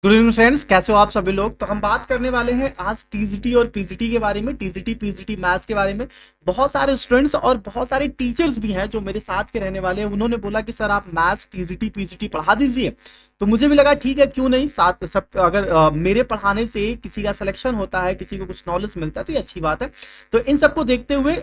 Good evening friends, कैसे हो आप सभी लोग। तो हम बात करने वाले हैं आज टीजीटी और पीजीटी के बारे में, टीजीटी पीजीटी मैथ्स के बारे में। बहुत सारे स्टूडेंट्स और बहुत सारे टीचर्स भी हैं जो मेरे साथ के रहने वाले हैं। उन्होंने बोला कि सर आप मैथ्स टीजीटी पीजीटी पढ़ा दीजिए। तो मुझे भी लगा ठीक है, क्यों नहीं, साथ सब अगर मेरे पढ़ाने से किसी का सिलेक्शन होता है, किसी को कुछ नॉलेज मिलता है तो ये अच्छी बात है। तो इन सबको देखते हुए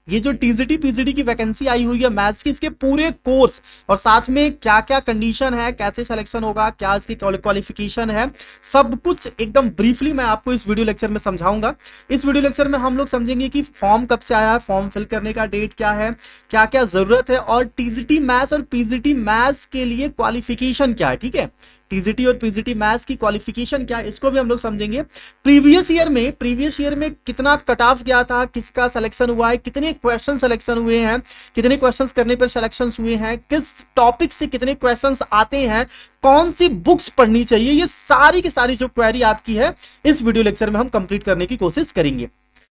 ये जो टीजीटी पीजीटी की वैकेंसी आई हुई है मैथ्स की, इसके पूरे कोर्स और साथ में क्या क्या कंडीशन है, कैसे सिलेक्शन होगा, क्या इसकी क्वालिफिकेशन है, सब कुछ एकदम ब्रीफली मैं आपको इस वीडियो लेक्चर में समझाऊंगा। इस वीडियो लेक्चर में हम लोग समझेंगे कि फॉर्म कब से आया है, फॉर्म फिल करने का डेट क्या है, क्या क्या जरूरत है, और टीजीटी मैथ्स और पीजीटी मैथ्स के लिए क्वालिफिकेशन क्या है। ठीक है, टीजीटी और पीजीटी मैथ्स की क्वालिफिकेशन क्या है इसको भी हम लोग समझेंगे। प्रीवियस ईयर में कितना कट ऑफ गया था, किसका सिलेक्शन हुआ है, कितने क्वेश्चन सिलेक्शन हुए हैं, कितने क्वेश्चंस करने पर सिलेक्शन हुए हैं, किस टॉपिक से कितने क्वेश्चंस आते हैं, कौन सी बुक्स पढ़नी चाहिए, ये सारी की सारी जो क्वेरी आपकी है इस वीडियो लेक्चर में हम कंप्लीट करने की कोशिश करेंगे।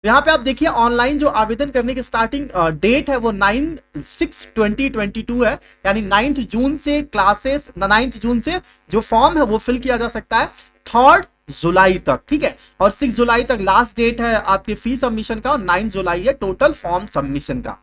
यहाँ पे आप देखिए ऑनलाइन जो आवेदन करने की स्टार्टिंग डेट है वो 9/6/2022 है, यानी 9 जून से क्लासेस 9 जून से जो फॉर्म है वो फिल किया जा सकता है 3 जुलाई तक। ठीक है, और 6 जुलाई तक लास्ट डेट है आपके फी सबमिशन का, और 9 जुलाई है टोटल फॉर्म सबमिशन का।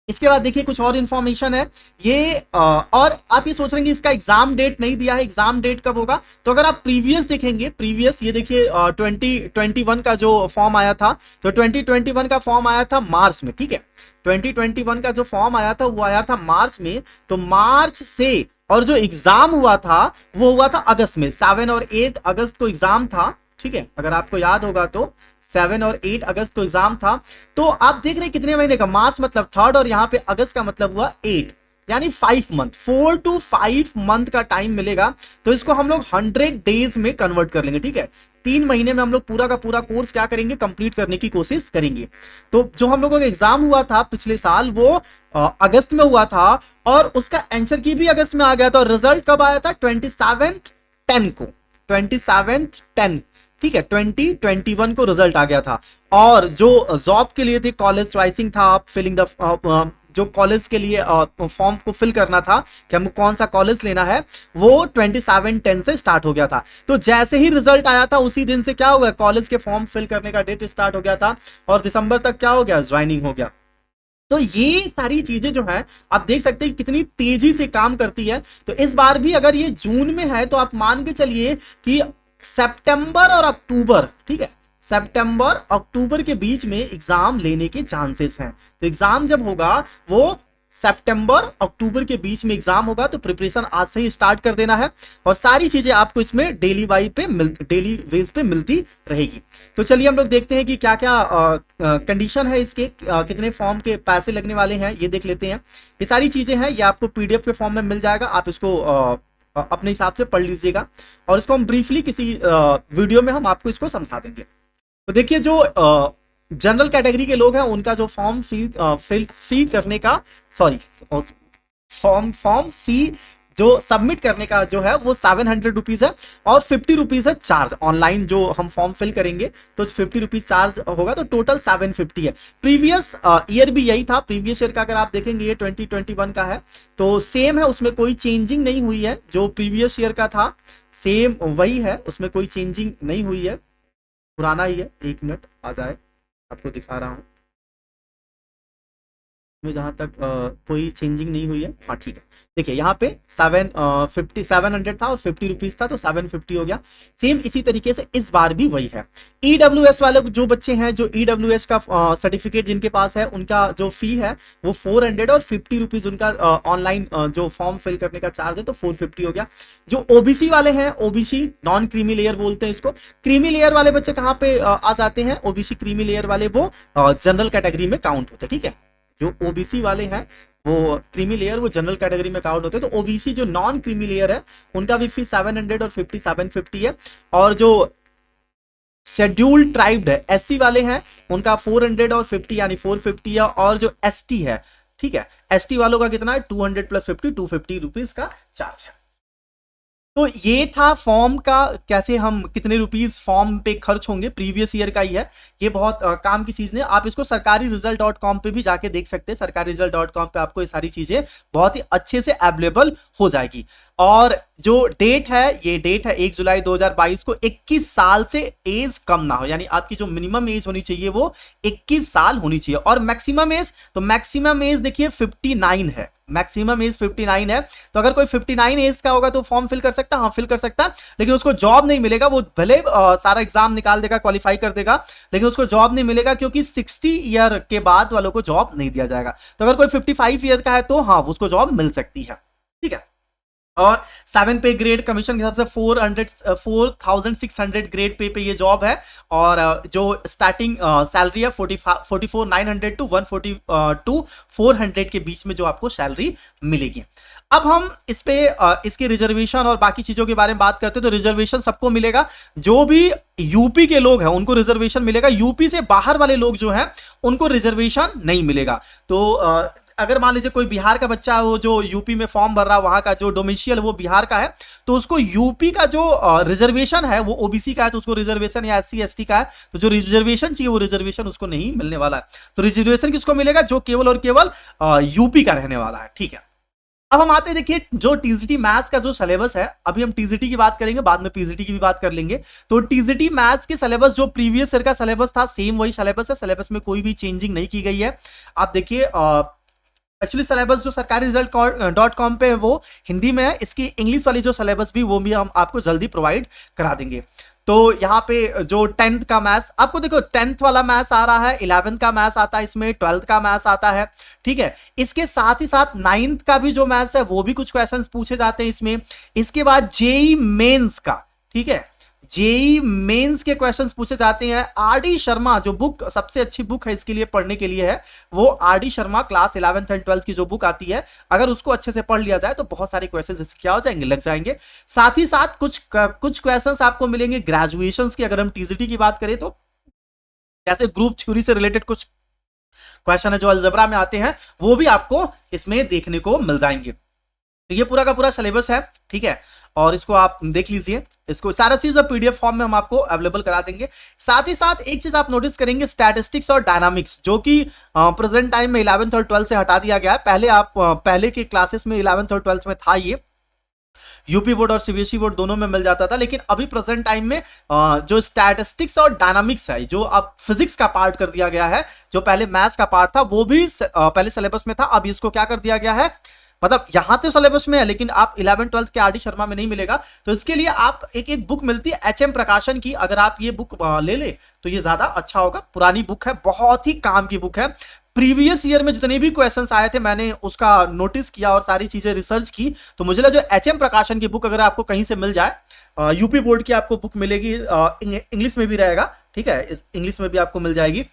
इसके बाद देखिए कुछ और इंफॉर्मेशन है ये और आप ये सोच रहे हैं इसका एग्जाम डेट नहीं दिया है, एग्जाम डेट कब होगा। तो अगर आप प्रीवियस देखेंगे, प्रीवियस ये देखिए 2021 का जो फॉर्म आया था, तो 2021 का फॉर्म आया था मार्च में। ठीक है, 2021 का जो फॉर्म आया था वो आया था मार्च में। तो मार्च से, और जो एग्जाम हुआ था वो हुआ था अगस्त में, 7 और 8 अगस्त को एग्जाम था। ठीक है, अगर आपको याद होगा तो 7 और 8 अगस्त को एग्जाम था। तो आप देख रहे हैं कितने महीने का, मार्च मतलब 3rd और यहाँ पे अगस्त का मतलब हुआ 8, यानी 5 मंथ, 4 to 5 मंथ का टाइम मिलेगा। तो इसको हम लोग 100 डेज में कन्वर्ट कर लेंगे। ठीक है, 3 महीने में हम लोग पूरा का पूरा कोर्स क्या करेंगे, कंप्लीट करने की कोशिश करेंगे। तो जो हम लोगों का एग्जाम हुआ था पिछले साल वो अगस्त में हुआ था, और उसका आंसर की भी अगस्त में आ गया था। और रिजल्ट कब आया था, 27/10 को, 27/10। ठीक है, 2021 को रिजल्ट आ गया था। और जो जॉब के लिए थे, कॉलेज चॉइसिंग था, आप फिलिंग द जो कॉलेज के लिए फॉर्म को फिल करना था कि हमको कौन सा कॉलेज लेना है, वो 27/10 से स्टार्ट हो गया था। तो जैसे ही रिजल्ट आया था उसी दिन से क्या हो गया, कॉलेज के फॉर्म फिल करने का डेट स्टार्ट हो गया था, और दिसंबर तक क्या हो गया, ज्वाइनिंग हो गया। तो ये सारी चीजें जो है आप देख सकते हैं कितनी तेजी से काम करती है। तो इस बार भी अगर ये जून में है तो आप मान के चलिए कि सितंबर और अक्टूबर, ठीक है, सितंबर अक्टूबर के बीच में एग्जाम लेने के चांसेस हैं। तो एग्जाम जब होगा वो सितंबर अक्टूबर के बीच में एग्जाम होगा। तो प्रिपरेशन आज से ही स्टार्ट कर देना है, और सारी चीजें आपको इसमें डेली वेज पे मिलती रहेगी। तो चलिए हम लोग देखते हैं कि क्या क्या कंडीशन है इसके, कितने फॉर्म के पैसे लगने वाले हैं ये देख लेते हैं। ये सारी चीजें हैं, ये आपको पीडीएफ के फॉर्म में मिल जाएगा, आप इसको अपने हिसाब से पढ़ लीजिएगा, और इसको हम ब्रीफली किसी वीडियो में हम आपको इसको समझा देंगे। तो देखिए जो जनरल कैटेगरी के लोग हैं उनका जो फॉर्म फी करने का, सॉरी, फॉर्म फी जो सबमिट करने का जो है वो 700 रुपीज है, और 50 रुपीज है चार्ज। ऑनलाइन जो हम फॉर्म फिल करेंगे तो 50 रुपीज चार्ज होगा, तो टोटल 750 है। प्रीवियस ईयर भी यही था, प्रीवियस ईयर का अगर आप देखेंगे ये 2021 का है, तो सेम है, उसमें कोई चेंजिंग नहीं हुई है। जो प्रीवियस ईयर का था सेम वही है, उसमें कोई चेंजिंग नहीं हुई है, पुराना ही है। 1 मिनट आ जाए, आपको दिखा रहा हूं में, जहां तक कोई चेंजिंग नहीं हुई है। हाँ ठीक है, देखिए यहाँ पे 700 था और 50 रुपीज था, तो 750 हो गया। सेम इसी तरीके से इस बार भी वही है। ईडब्ल्यूएस वाले जो बच्चे हैं, जो ईडब्ल्यूएस का सर्टिफिकेट जिनके पास है, उनका जो फी है वो 400 और 50 रुपीज उनका ऑनलाइन जो फॉर्म फिल करने का चार्ज है, तो 450 हो गया। जो ओबीसी वाले हैं, ओबीसी नॉन क्रीमी लेयर बोलते हैं इसको, क्रीमी लेयर वाले बच्चे कहाँ पे आ जाते हैं, ओबीसी क्रीमी लेयर वाले वो जनरल कैटेगरी में काउंट होते हैं। ठीक है, जो ओबीसी वाले हैं वो क्रीमी लेयर वो जनरल कैटेगरी में काउंट होते हैं। तो ओबीसी जो नॉन क्रीमी लेयर है उनका भी फी 700 और 750 है। और जो शेड्यूल्ड ट्राइब्ड है, एससी वाले हैं, उनका 400 और 50 यानी 450 है। और जो एसटी है, ठीक है, एसटी वालों का कितना है, 200 + 50 250 रुपीज का चार्ज है। तो ये था फॉर्म का, कैसे हम कितने रुपीस फॉर्म पे खर्च होंगे, प्रीवियस ईयर का ही है। ये बहुत काम की चीज है, आप इसको sarkariresult.com पे भी जाके देख सकते हैं। sarkariresult.com पे आपको ये सारी चीजें बहुत ही अच्छे से अवेलेबल हो जाएगी। और जो डेट है, ये डेट है 1 जुलाई 2022 को, 21 साल से एज कम ना हो, यानी आपकी जो मिनिमम एज होनी चाहिए वो 21 साल होनी चाहिए। और मैक्सिमम एज, तो मैक्सिमम एज देखिए 59 है, मैक्सिमम एज 59 है। तो अगर कोई 59 एज का होगा तो फॉर्म फिल कर सकता है, हाँ फिल कर सकता है, लेकिन उसको जॉब नहीं मिलेगा। वो भले सारा एग्जाम निकाल देगा, क्वालिफाई कर देगा, लेकिन उसको जॉब नहीं मिलेगा, क्योंकि 60 ईयर के बाद वालों को जॉब नहीं दिया जाएगा। तो अगर कोई 55 ईयर का है तो हाँ उसको जॉब मिल सकती है, ठीक है। और 7 पे ग्रेड कमीशन के हिसाब से 4600 ग्रेड पे ये जॉब है। और जो स्टार्टिंग सैलरी है 44,900 टू 142,400 के बीच में जो आपको सैलरी मिलेगी। अब हम इस पे इसके रिजर्वेशन और बाकी चीजों के बारे में बात करते हैं। तो रिजर्वेशन सबको मिलेगा, जो भी यूपी के लोग हैं उनको रिजर्वेशन मिलेगा, यूपी से बाहर वाले लोग जो हैं उनको रिजर्वेशन नहीं मिलेगा। तो अगर मान लीजिए कोई बिहार का बच्चा है, वो जो यूपी में फॉर्म भर रहा है, वहां का जो डोमिशियल वो बिहार का है, तो उसको यूपी का जो रिजर्वेशन है वो ओबीसी का है, तो उसको रिजर्वेशन, या एससी एसटी का है तो जो रिजर्वेशन चाहिए वो रिजर्वेशन उसको नहीं मिलने वाला है। तो रिजर्वेशन किसको मिलेगा? जो केवल और केवल यूपी का रहने वाला है, ठीक है। अब हम आते हैं, देखिए जो टीजीटी मैथ्स का जो सिलेबस है, अभी हम टीजीटी की बात करेंगे, बाद में पीजीटी की भी बात कर लेंगे। तो टीजीटी मैथ्स के सिलेबस जो प्रीवियस ईयर का सिलेबस था सेम वही सिलेबस है, सिलेबस में कोई भी चेंजिंग नहीं की गई है। आप देखिए एक्चुअली सिलेबस जो सरकारी रिजल्ट.com पे है वो हिंदी में है, इसकी इंग्लिश वाली जो सिलेबस भी वो भी हम आपको जल्दी प्रोवाइड करा देंगे। तो यहाँ पे जो 10th का मैथ्स, आपको देखो 10th वाला मैथ्स आ रहा है, 11th का मैथ्स आता है इसमें, 12th का मैथ्स आता है, ठीक है। इसके साथ ही साथ 9th का भी जो मैथ्स है वो भी कुछ क्वेश्चंस पूछे जाते हैं इसमें। इसके बाद जेई मेंस का, ठीक है, जेई मेंस के क्वेश्चंस पूछे जाते हैं। आरडी शर्मा जो बुक सबसे अच्छी बुक है इसके लिए पढ़ने के लिए है, वो RD Sharma class 11th and 12th की जो बुक आती है, अगर उसको अच्छे से पढ़ लिया जाए तो बहुत सारे क्वेश्चंस इसके क्या हो जाएंगे, लग जाएंगे। साथ ही साथ कुछ क्वेश्चंस आपको मिलेंगे ग्रेजुएशन की। अगर हम टीजीटी की बात करें तो जैसे ग्रुप थ्योरी से रिलेटेड कुछ क्वेश्चन है जो अलजेब्रा में आते हैं, वो भी आपको इसमें देखने को मिल जाएंगे। तो ये पूरा का पूरा सिलेबस है, ठीक है, और इसको आप देख लीजिए, इसको सारा चीज पीडीएफ फॉर्म में हम आपको अवेलेबल करा देंगे। साथ ही साथ एक चीज आप नोटिस करेंगे, स्टैटिस्टिक्स और डायनामिक्स, जो कि प्रेजेंट टाइम में 11th और 12th से हटा दिया गया है। पहले आप पहले के क्लासेस में 11th और 12th में था, ये यूपी बोर्ड और सीबीएसई बोर्ड दोनों में मिल जाता था, लेकिन अभी प्रेजेंट टाइम में जो स्टैटिस्टिक्स और डायनामिक्स है, जो अब फिजिक्स का पार्ट कर दिया गया है, जो पहले मैथ्स का पार्ट था वो भी पहले सिलेबस में था, अब इसको क्या कर दिया गया है, मतलब यहां तो सिलेबस में है लेकिन आप 11th 12th के आरडी शर्मा में नहीं मिलेगा। तो इसके लिए आप एक बुक मिलती है एचएम प्रकाशन की, अगर आप ये बुक ले ले तो ये ज्यादा अच्छा होगा। पुरानी बुक है, बहुत ही काम की बुक है। प्रीवियस ईयर में जितने भी क्वेश्चंस आए थे मैंने उसका नोटिस किया और सारी चीजें रिसर्च की, तो मुझे लगा जो एचएम प्रकाशन की बुक अगर आपको कहीं से मिल जाए, यूपी बोर्ड की आपको बुक मिलेगी, इंग्लिश में भी रहेगा, ठीक है, इंग्लिश में भी आपको मिल जाएगी।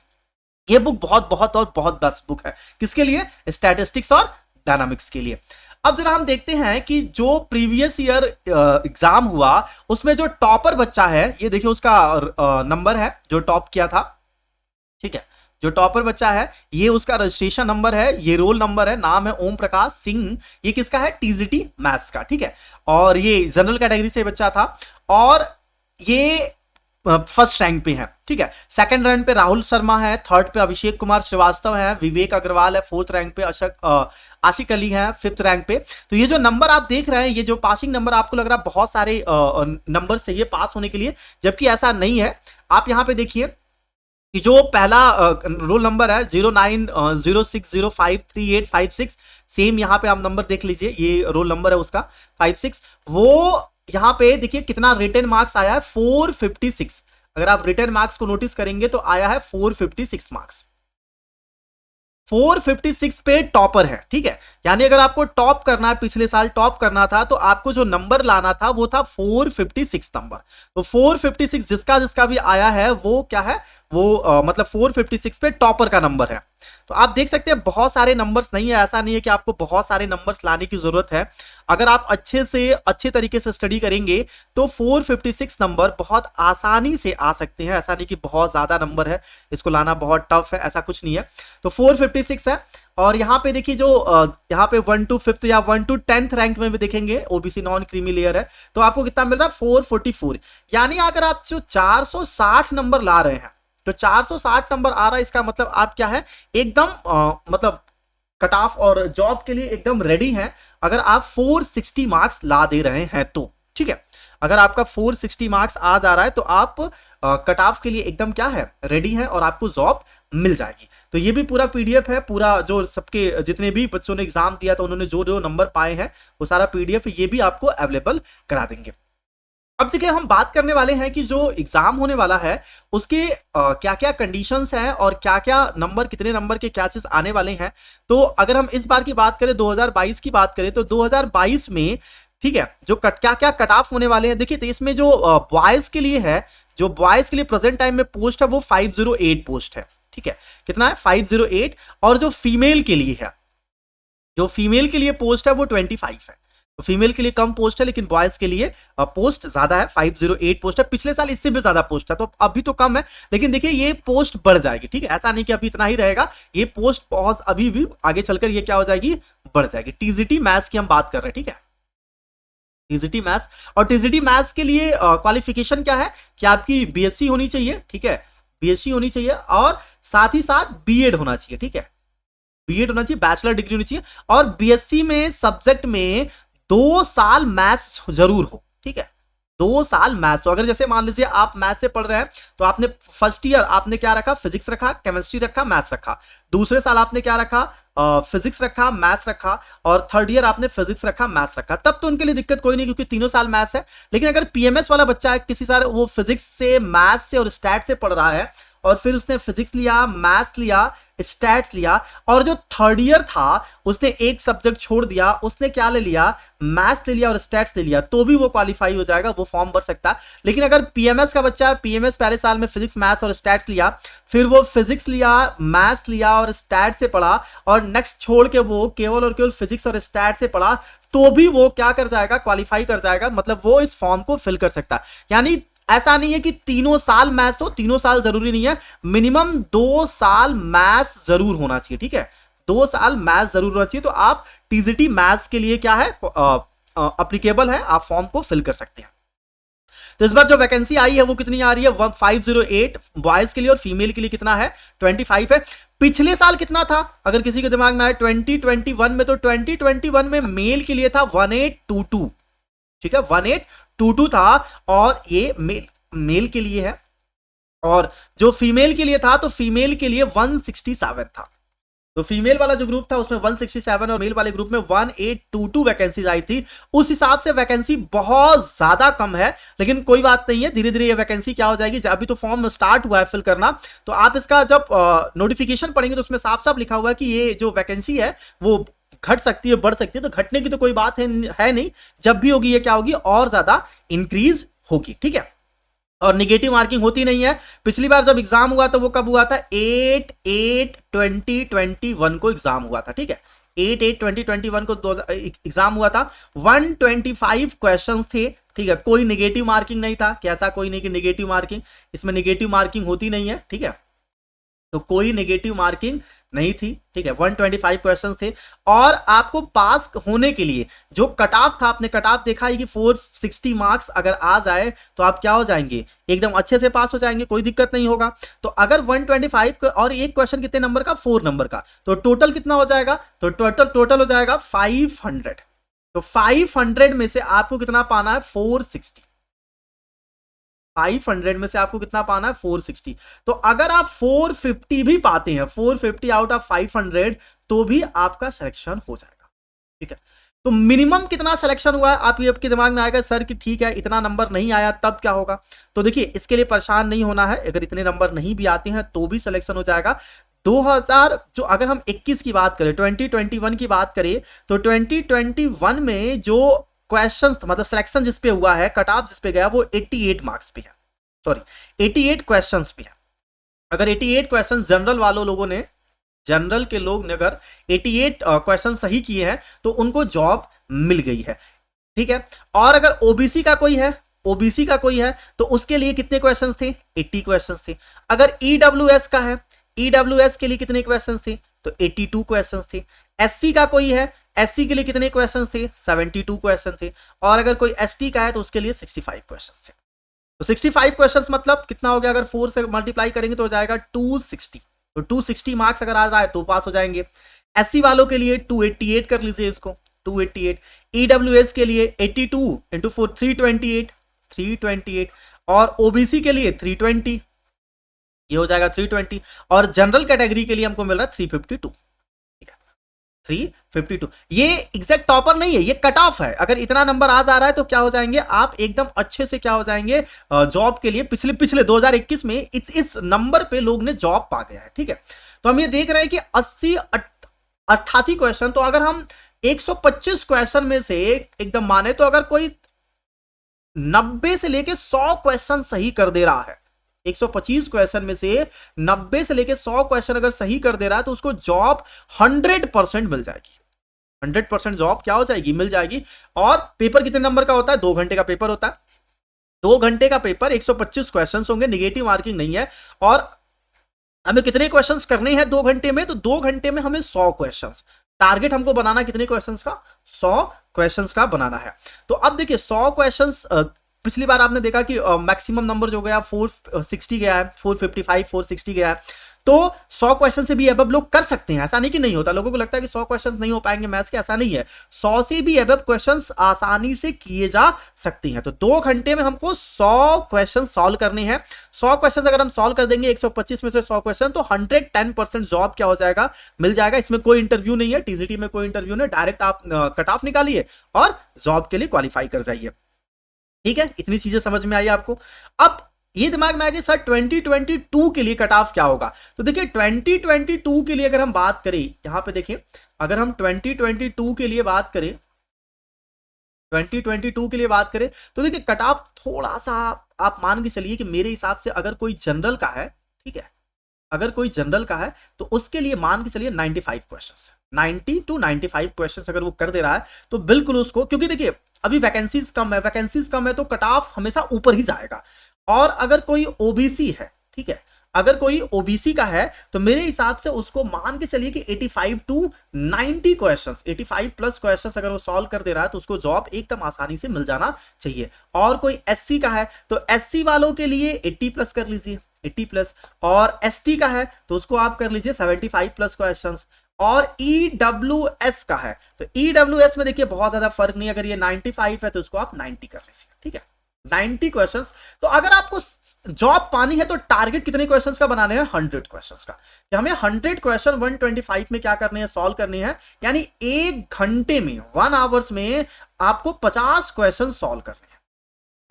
ये बुक बहुत बहुत और बहुत बेस्ट बुक है, किसके लिए? स्टैटिस्टिक्स और डायनामिक्स के लिए। अब जरा हम देखते हैं कि जो प्रीवियस ईयर एग्जाम हुआ उसमें जो टॉपर बच्चा है, ये देखिए उसका नंबर है जो टॉप किया था, ठीक है, जो टॉपर बच्चा है ये उसका रजिस्ट्रेशन नंबर है, ये रोल नंबर है, नाम है ओम प्रकाश सिंह, ये किसका है? टीजीटी मैथ्स का, ठीक है। और ये जनरल कैटेगरी से बच्चा था और ये फर्स्ट रैंक पे है, ठीक है। सेकंड रैंक पे राहुल शर्मा है, थर्ड पे अभिषेक कुमार श्रीवास्तव है, विवेक अग्रवाल है, फोर्थ रैंक पे आशिक अली है, फिफ्थ रैंक पे। तो ये जो नंबर आप देख रहे हैं, ये जो पासिंग नंबर आपको लग रहा है बहुत सारे नंबर चाहिए पास होने के लिए, जबकि ऐसा नहीं है। आप यहाँ पे देखिए कि जो पहला रोल नंबर है 0906053856, सेम यहाँ पे आप नंबर देख लीजिए, ये रोल नंबर है उसका 56, वो यहाँ पे देखिए कितना रिटर्न मार्क्स आया है 456। अगर आप रिटर्न मार्क्स को नोटिस करेंगे तो आया है 456 मार्क्स, 456 पे टॉपर है, ठीक है। यानी अगर आपको टॉप करना है, पिछले साल टॉप करना था, तो आपको जो नंबर लाना था वो था 456 नंबर। तो 456 जिसका जिसका भी आया है वो क्या है, वो मतलब 456 पे टॉपर का नंबर है। तो आप देख सकते हैं बहुत सारे नंबर्स नहीं है, ऐसा नहीं है कि आपको बहुत सारे नंबर्स लाने की जरूरत है। अगर आप अच्छे तरीके से स्टडी करेंगे तो 456 नंबर बहुत आसानी से आ सकते हैं, ऐसा नहीं कि बहुत ज्यादा नंबर है, इसको लाना बहुत टफ है, ऐसा कुछ नहीं है। तो 456 है। और यहाँ पे देखिए जो यहाँ पे 1 to 5th या 1 to 10th रैंक में भी देखेंगे, ओबीसी नॉन क्रीमी लेयर है, तो आपको कितना मिल रहा है 444। यानी अगर आप जो 460 नंबर ला रहे हैं, तो 460 नंबर आ रहा है, इसका मतलब आप क्या है, एकदम मतलब कट ऑफ और जॉब के लिए एकदम रेडी हैं अगर आप 460 मार्क्स ला दे रहे हैं तो, ठीक है। अगर आपका 460 मार्क्स आ जा रहा है तो आप कट ऑफ के लिए एकदम क्या है, रेडी है और आपको जॉब मिल जाएगी। तो ये भी पूरा पीडीएफ है, पूरा जो सबके जितने भी बच्चों ने एग्जाम दिया था उन्होंने जो जो नंबर पाए हैं वो सारा पीडीएफ ये भी आपको अवेलेबल करा देंगे। अब देखिए हम बात करने वाले हैं कि जो एग्जाम होने वाला है उसके क्या क्या कंडीशंस हैं और क्या क्या नंबर, कितने नंबर के क्या चीज आने वाले हैं। तो अगर हम इस बार की बात करें 2022 की बात करें तो 2022 में, ठीक है, जो क्या क्या कट ऑफ होने वाले हैं देखिए। तो इसमें जो बॉयज के लिए है, जो बॉयज के लिए प्रेजेंट टाइम में पोस्ट है वो 508 पोस्ट है, ठीक है, कितना है 508। और जो फीमेल के लिए है, जो फीमेल के लिए पोस्ट है वो 25 है। तो फीमेल के लिए कम पोस्ट है लेकिन बॉयज के लिए पोस्ट ज्यादा है, 508 पोस्ट है। पिछले साल इससे भी ज्यादा पोस्ट है, तो अभी तो कम है लेकिन देखिए ये पोस्ट बढ़ जाएगी, ठीक है, ऐसा नहीं कि अभी इतना ही रहेगा, ये पोस्ट बहुत अभी भी आगे चलकर ये क्या हो जाएगी, बढ़ जाएगी। टीजीटी मैथ्स की हम बात कर रहे हैं, ठीक है, टीजीटी मैथ्स। और टीजीटी मैथ्स के लिए क्वालिफिकेशन क्या है कि आपकी बीएससी होनी चाहिए, ठीक है, बीएससी होनी चाहिए और साथ ही साथ बीएड होना चाहिए, ठीक है, बीएड होना चाहिए, बैचलर डिग्री होनी चाहिए। और बीएससी में सब्जेक्ट में 2 साल मैथ्स जरूर हो, ठीक है, 2 साल मैथ्स। तो अगर जैसे मान लीजिए आप मैथ्स से पढ़ रहे हैं तो आपने फर्स्ट ईयर आपने क्या रखा, फिजिक्स रखा, केमिस्ट्री रखा, मैथ्स रखा। दूसरे साल आपने क्या रखा, फिजिक्स रखा, मैथ्स रखा। और थर्ड ईयर आपने फिजिक्स रखा, मैथ्स रखा। तब तो उनके लिए दिक्कत कोई नहीं क्योंकि तीनों साल मैथ्स है। लेकिन अगर पीएमएस वाला बच्चा है, किसी साल वो फिजिक्स से, मैथ्स से और स्टैट से पढ़ रहा है और फिर उसने फिजिक्स लिया, मैथ्स लिया, स्टैट्स लिया और जो थर्ड ईयर था उसने एक सब्जेक्ट छोड़ दिया, उसने क्या ले लिया, मैथ्स ले लिया और स्टैट्स ले लिया, तो भी वो क्वालिफाई हो जाएगा, वो फॉर्म भर सकता है। लेकिन अगर पीएमएस का बच्चा है, पीएमएस पहले साल में फिजिक्स, मैथ्स और स्टैट्स लिया, फिर वो फिजिक्स लिया, मैथ्स लिया और स्टैट से पढ़ा और नेक्स्ट छोड़ के वो केवल और केवल फिजिक्स और स्टैट से पढ़ा, तो भी वो क्या कर जाएगा, क्वालिफाई कर जाएगा, मतलब वो इस फॉर्म को फिल कर सकता है। यानी ऐसा नहीं है कि तीनों साल मैथ्स हो, तीनों साल जरूरी नहीं है, मिनिमम 2 साल मैथ्स जरूर होना चाहिए, ठीक है, 2 साल मैथ्स जरूर होना चाहिए। तो आप टीजीटी मैथ्स के लिए क्या है, अप्लीकेबल है, आप फॉर्म को फिल कर सकते हैं। तो इस बार जो वैकेंसी आई है वो कितनी आ रही है, 508 बॉयज के लिए और फीमेल के लिए कितना है, 25 है। पिछले साल कितना था, अगर किसी के दिमाग में आए 2021 में, तो 2021 में मेल के लिए था 1822, ठीक है, 1822 था और ये मेल के लिए है। और जो फीमेल के लिए था तो फीमेल के लिए 167 था। तो फीमेल वाला जो ग्रुप था उसमें 167 और मेल वाले ग्रुप में 1822 वैकेंसीज आई थी। उस हिसाब से वैकेंसी बहुत ज्यादा कम है, लेकिन कोई बात नहीं है, धीरे धीरे ये वैकेंसी क्या हो जाएगी। अभी तो फॉर्म स्टार्ट हुआ है फिल करना, तो आप इसका जब नोटिफिकेशन पढ़ेंगे तो उसमें साफ साफ लिखा हुआ है कि ये जो वैकेंसी है वो घट सकती है, बढ़ सकती है। तो घटने की तो कोई बात है नहीं, जब भी होगी ये क्या होगी, और ज्यादा इंक्रीज होगी, ठीक है। और निगेटिव मार्किंग होती नहीं है। पिछली बार जब एग्जाम हुआ तो वो कब हुआ था, 8/8/2021 को एग्जाम हुआ था, ठीक है, 8/8/2021 को एग्जाम हुआ था। 125 क्वेश्चन थे, ठीक है, कोई निगेटिव मार्किंग नहीं था। कैसा कोई नहीं कि निगेटिव मार्किंग, इसमें निगेटिव मार्किंग होती नहीं है, ठीक है, तो कोई नेगेटिव मार्किंग नहीं थी, ठीक है। 125 क्वेश्चन थे और आपको पास होने के लिए जो कट ऑफ था, आपने कट ऑफ देखा है कि 460 मार्क्स अगर आ जाए तो आप क्या हो जाएंगे, एकदम अच्छे से पास हो जाएंगे, कोई दिक्कत नहीं होगा। तो अगर 125 और एक क्वेश्चन कितने नंबर का, 4 नंबर का, तो टोटल कितना हो जाएगा, तो टोटल हो जाएगा 500। तो 500 में से आपको कितना पाना है, 460। 500 में से आपको कितना पाना है, 460। तो अगर आप 450 भी पाते हैं, 450 आउट ऑफ 500, तो भी आपका सिलेक्शन हो जाएगा, ठीक है। तो मिनिमम कितना सिलेक्शन हुआ है, आप ये आपके दिमाग में आएगा सर कि ठीक है इतना नंबर नहीं आया तब क्या होगा। तो देखिए इसके लिए परेशान नहीं होना है, अगर इतने नंबर नहीं भी आते हैं तो भी सिलेक्शन हो जाएगा। 2000 जो अगर हम 21 की बात करें, 2021 की बात करें, तो 2021 में जो क्वेश्चंस मतलब सिलेक्शन जिस पे हुआ है, कट ऑफ जिस पे गया, वो 88 मार्क्स पे है, सॉरी 88 क्वेश्चंस पे है। अगर 88 क्वेश्चंस जनरल वालों लोगों ने, जनरल के लोग ने अगर 88 क्वेश्चन सही किए हैं तो उनको जॉब मिल गई है, ठीक है। और अगर ओबीसी का कोई है, ओबीसी का कोई है तो उसके लिए कितने क्वेश्चंस थे, 80 क्वेश्चंस थे। अगर ईडब्ल्यूएस का है, ईडब्ल्यूएस के लिए कितने क्वेश्चंस थे, तो 82 क्वेश्चंस थे। एससी का कोई है, एससी के लिए कितने क्वेश्चंस थे, 72 क्वेश्चन थे। और अगर कोई एसटी का है तो उसके लिए 65 क्वेश्चंस थे। तो 65 क्वेश्चंस मतलब कितना हो गया, अगर 4 से मल्टीप्लाई करेंगे तो हो जाएगा 260। तो 260 मार्क्स अगर आ रहा है तो पास हो जाएंगे। एससी वालों के लिए 288 कर लीजिए इसको, 288। ईडब्ल्यूएस के लिए 82 इंटू 4 328 और ओबीसी के लिए 320, ये हो जाएगा 320। और जनरल कैटेगरी के लिए हमको मिल रहा है 352, 352। ये एग्जैक्ट टॉपर नहीं है, ये कट ऑफ है। अगर इतना नंबर आ जा रहा है तो क्या हो जाएंगे आप एकदम अच्छे से क्या हो जाएंगे जॉब के लिए। पिछले 2021 में इस नंबर पे लोग ने जॉब पा गया है, ठीक है। तो हम ये देख रहे हैं कि 88 क्वेश्चन, तो अगर हम 125 क्वेश्चन में से एकदम माने तो अगर कोई 90 से लेके 100 क्वेश्चन सही कर दे रहा है, 125 क्वेश्चन में से 90 से लेके 100 क्वेश्चन अगर सही कर दे रहा है तो उसको जॉब 100% मिल जाएगी। 100% जॉब क्या हो जाएगी, मिल जाएगी। और पेपर कितने नंबर का होता है, 2 घंटे का पेपर होता है। 2 घंटे का पेपर, 125 क्वेश्चन होंगे, निगेटिव मार्किंग नहीं है। और हमें कितने क्वेश्चंस करने हैं 2 घंटे में, तो 2 घंटे में हमें 100 क्वेश्चंस, टारगेट हमको बनाना कितने क्वेश्चंस का, 100 क्वेश्चंस का बनाना है। तो अब देखिए 100 क्वेश्चंस, पिछली बार आपने देखा कि मैक्सिमम नंबर जो गया 460 गया है, 455 460 गया है। तो 100 क्वेश्चन से भी अबव लोग कर सकते हैं, ऐसा नहीं कि नहीं होता। लोगों को लगता है कि 100 क्वेश्चन नहीं हो पाएंगे मैथ्स के, ऐसा नहीं है। 100 से भी अबव क्वेश्चंस आसानी से किए जा सकते हैं। तो 2 घंटे में हमको 100 क्वेश्चन सॉल्व करने हैं। 100 क्वेश्चन अगर हम सॉल्व कर देंगे 125 में से 100 क्वेश्चन, तो 110% जॉब क्या हो जाएगा, मिल जाएगा। इसमें कोई इंटरव्यू नहीं है, टीजीटी में कोई इंटरव्यू नहीं, डायरेक्ट आप कट ऑफ निकालिए और जॉब के लिए क्वालिफाई कर जाइए, ठीक है। इतनी चीजें समझ में आई आपको। अब ये दिमाग में आ गया सर 2022 के लिए कट ऑफ क्या होगा। तो देखिए 2022 के लिए अगर हम बात करें, यहां पे देखिए अगर हम 2022 के लिए बात करें, 2022 के लिए बात करें तो देखिए कट ऑफ थोड़ा सा आप मान के चलिए कि मेरे हिसाब से अगर कोई जनरल का है, ठीक है, अगर कोई जनरल का है तो उसके लिए मान के चलिए 95 क्वेश्चन, 90 to 95 क्वेश्चन अगर वो कर दे रहा है तो बिल्कुल उसको, क्योंकि देखिए अभी वैकेंसीज कम है तो कट ऑफ हमेशा ऊपर ही जाएगा। और अगर कोई ओबीसी है, ठीक है, अगर कोई ओबीसी का है तो मेरे हिसाब से उसको मान के चलिए कि 85 to 90 क्वेश्चंस, 85 प्लस क्वेश्चंस अगर वो सॉल्व कर दे रहा है तो उसको जॉब एकदम आसानी से मिल जाना चाहिए। और कोई एससी का है तो एससी वालों के लिए 80 प्लस कर लीजिए, 80 प्लस। और एसटी का है तो उसको आप कर लीजिए 75 प्लस क्वेश्चंस। और ईडब्ल्यूएस का है तो ईडब्ल्यूएस में देखिए बहुत ज्यादा फर्क नहीं, अगर ये 95 है तो उसको आप 90 कर लीजिए, ठीक है, 90 क्वेश्चंस। तो अगर आपको जॉब पानी है तो टारगेट कितने क्वेश्चंस का बनाने हैं, 100 क्वेश्चंस का। हमें 100 क्वेश्चन 125 में क्या करने हैं, सॉल्व करने हैं। यानी 1 घंटे में, 1 आवर्स में आपको 50 क्वेश्चन सॉल्व करने हैं।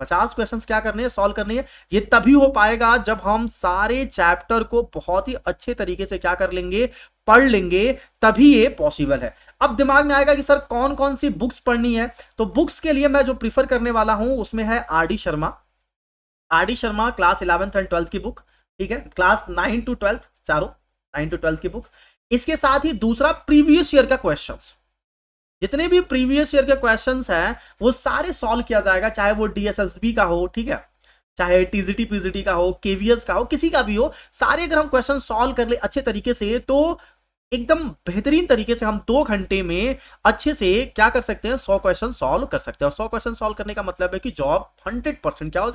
50 क्वेश्चंस क्या करने हैं, सॉल्व करने हैं। ये तभी हो पाएगा जब हम सारे चैप्टर को बहुत ही अच्छे तरीके से क्या कर लेंगे, पढ़ लेंगे, तभी ये पॉसिबल है। अब दिमाग में आएगा कि सर कौन कौन सी बुक्स पढ़नी है। तो बुक्स के लिए मैं जो प्रीफर करने वाला हूं उसमें है RD. Sharma, class 11th and 12th की बुक, ठीक है, क्लास 9 to 12 चारों 9 to 12 की बुक। इसके साथ ही दूसरा प्रीवियस ईयर का क्वेश्चंस, जितने भी प्रीवियस ईयर के क्वेश्चंस हैं वो सारे सॉल्व किया जाएगा, चाहे वो डीएसएसबी का हो, ठीक है, चाहे टीजीटी पीजीटी का हो, केवीएस का हो, किसी का भी हो, सारे अगर हम क्वेश्चन सॉल्व कर ले अच्छे तरीके से तो एकदम बेहतरीन तरीके से हम 2 घंटे में अच्छे से क्या कर सकते हैं, 100 क्वेश्चन सॉल्व कर सकते हैं। और 100 क्वेश्चन सॉल्व करने का मतलब है कि जॉब 100% क्या हो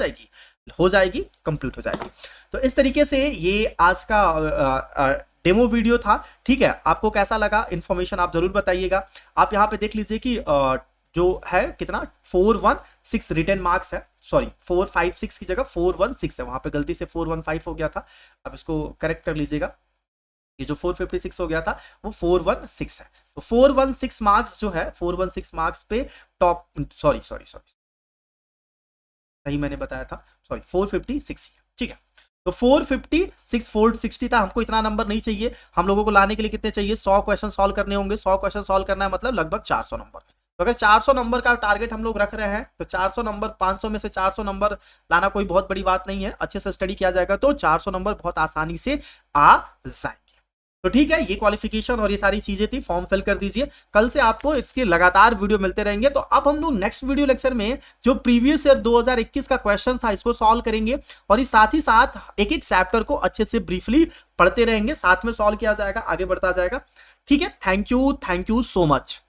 जाएगी, कंप्लीट हो जाएगी। तो इस तरीके से ये आज का डेमो वीडियो था, ठीक है। आपको कैसा लगा, इंफॉर्मेशन आप जरूर बताइएगा। आप यहाँ पे देख लीजिए कि जो है कितना 416 रिटर्न मार्क्स है, सॉरी 456 की जगह 416 है, वहां पे गलती से 415 हो गया था। अब इसको करेक्ट कर लीजिएगा, ये जो 456 हो गया था वो 416 है। तो 416 मार्क्स जो है, 416 मार्क्स पे टॉप, सॉरी सही मैंने बताया था, सॉरी 456, ठीक है। तो 456 460 था, हमको इतना नंबर नहीं चाहिए। हम लोगों को लाने के लिए कितने चाहिए, 100 क्वेश्चन सॉल्व करने होंगे। 100 क्वेश्चन सॉल्व करना है मतलब लगभग 400 नंबर। तो अगर 400 नंबर का टारगेट हम लोग रख रहे हैं तो 400 नंबर, 500 में से 400 नंबर लाना कोई बहुत बड़ी बात नहीं है। अच्छे से स्टडी किया जाएगा तो 400 नंबर बहुत आसानी से आ जाएंगे। तो ठीक है, ये क्वालिफिकेशन और ये सारी चीजें थी। फॉर्म फिल कर दीजिए, कल से आपको इसके लगातार वीडियो मिलते रहेंगे। तो अब हम लोग नेक्स्ट वीडियो लेक्चर में जो प्रीवियस ईयर 2021 का क्वेश्चन था इसको सॉल्व करेंगे और इस साथ ही साथ एक एक चैप्टर को अच्छे से ब्रीफली पढ़ते रहेंगे, साथ में सॉल्व किया जाएगा, आगे बढ़ता जाएगा। ठीक है, थैंक यू सो मच।